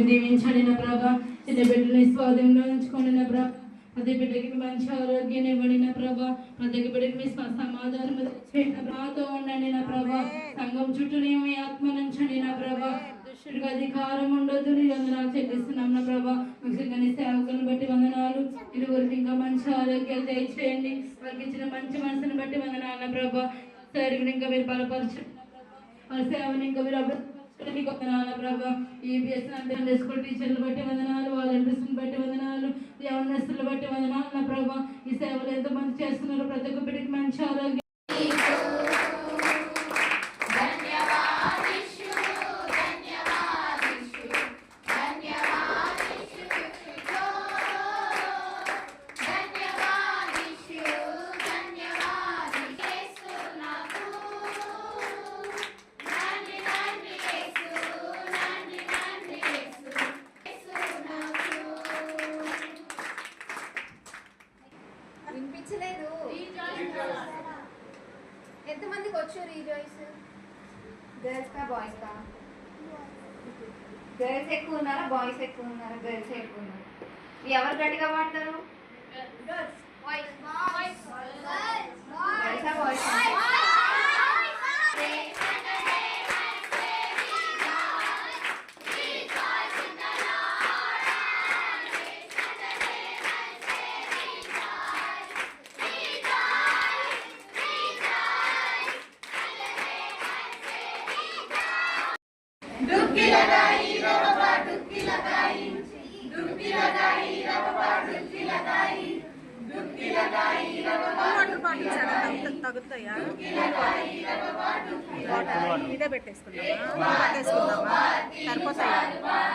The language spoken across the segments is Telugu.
దీవించండి నా ప్రభా. చిన్న బిడ్డని స్వాధీనంలో ఉంచుకోండి నా ప్రభా. ప్రతి బిడ్డకి మంచి ఆరోగ్యాన్ని ఇవ్వండి నా ప్రభా. ప్రతి బిడ్డకి మీ సమాధానం మాతో ఉండండి నా ప్రభా. సంఘం చుట్టూ మీ ఆత్మ నుంచండి నా ప్రభా. దుష్టుడికి అధికారం ఉండొద్దు. నీ వందనాలు చెల్లిస్తున్నాం నా ప్రభా. ముఖ్యంగా నీ సేవకులను బట్టి వందనాలు. ఇరువురికి ఇంకా మంచి ఆరోగ్యాలు దయచేయండి. వారికి ఇచ్చిన మంచి మనసుని బట్టి వందనాలు నా ప్రభా. సరిగ్గా ఇంకా మీరు బలపరచండి. వాళ్ళ సేవని ఇంకా మీరు వందనాలు ప్రభా. ఈబిఎస్ అంటే స్కూల్ టీచర్లు బట్టి వందనాలు, వాలంటీర్స్ని బట్టి వందనాలు, యవనస్తులు బట్టి వందనాలు నా ప్రభా. ఈ సేవలు ఎంతో మంది చేస్తున్నారు. ప్రతి ఒక్క బిడ్డకి మంచి ఆరోగ్యం వినిపించలేదు. ఎంతమందికి వచ్చు రీజాయిస్? గర్ల్స్ కా బాయ్స్ కా? గర్ల్స్ ఎక్కువ ఉన్నారా బాయ్స్ ఎక్కువ ఉన్నారా? గర్ల్స్ ఎక్కువ ఉన్నారు. ఎవరు గట్టిగా పాడతారు? डुबकी लगाई रे बाबा डुबकी लगाई, डुबकी लगाई रे बाबा डुबकी लगाई, डुबकी लगाई रे बाबा डुबकी लगाई, తగ్గుతాయా? डुबकी लगाई रे बाबा डुबकी लगाई, ఇదే పెట్టేసుకుందామా? పెట్టేసుకుందామా?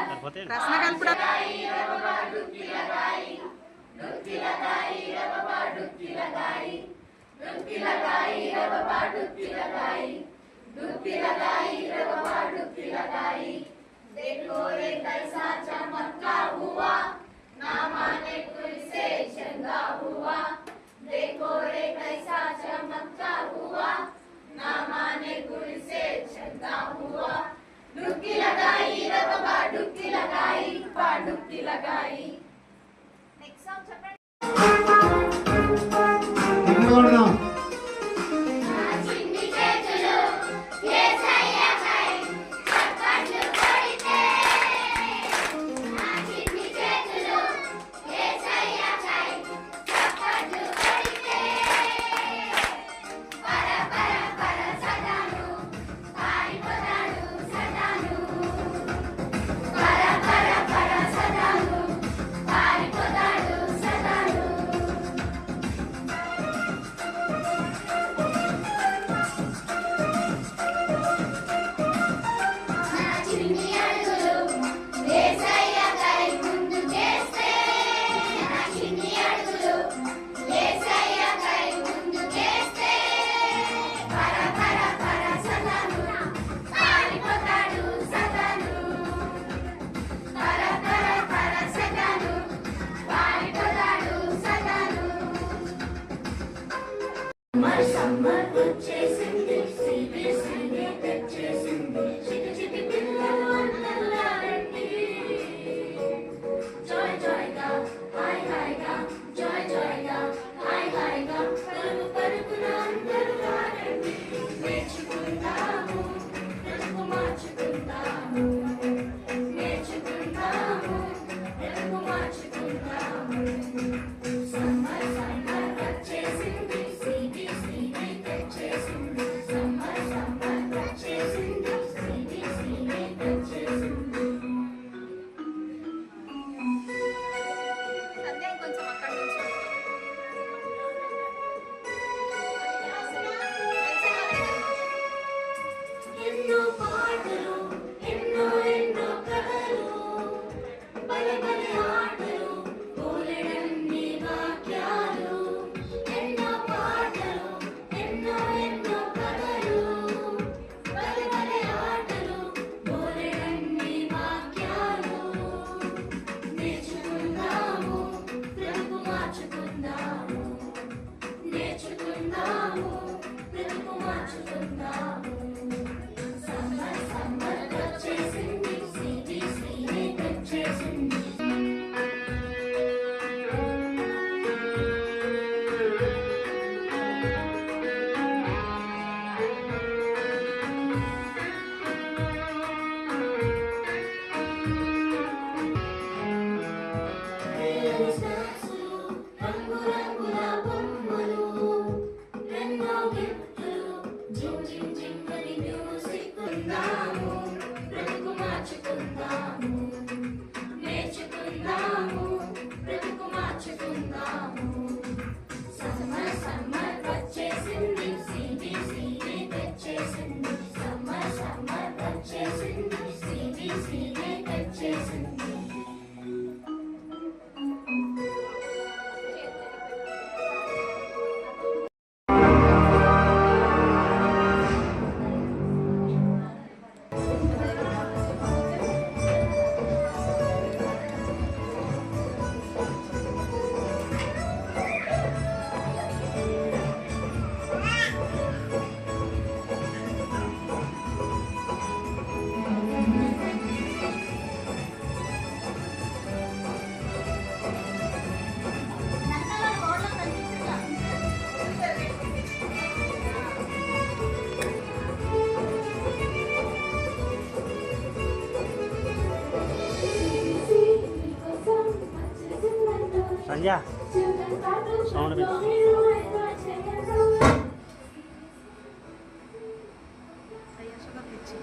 సరిపోతాయి. రసన కలుపుడా रे बाबा डुबकी लगाई, डुबकी लगाई रे बाबा डुबकी लगाई, डुबकी लगाई रे बाबा डुबकी लगाई, डुबकी लगाई रे बाबा डुबकी लगाई। देखो रे कैसा चमत्कार हुआ, ना माने कोई से चंगा हुआ। देखो रे कैसा चमत्कार हुआ, ना माने कोई से चंगा हुआ। डुबकी लगाई रे बाबा डुबकी लगाई, बाबा डुबकी लगाई। నెక్స్ట్ సాంగ్ చెప్పండి. చిన్ని చేతులు యేసయ్యకై చప్పట్లు కొడితే సంధ్య సౌండ్ పెంచు. అయ్యా షుగర్ తెచ్చి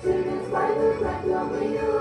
Children's Bible,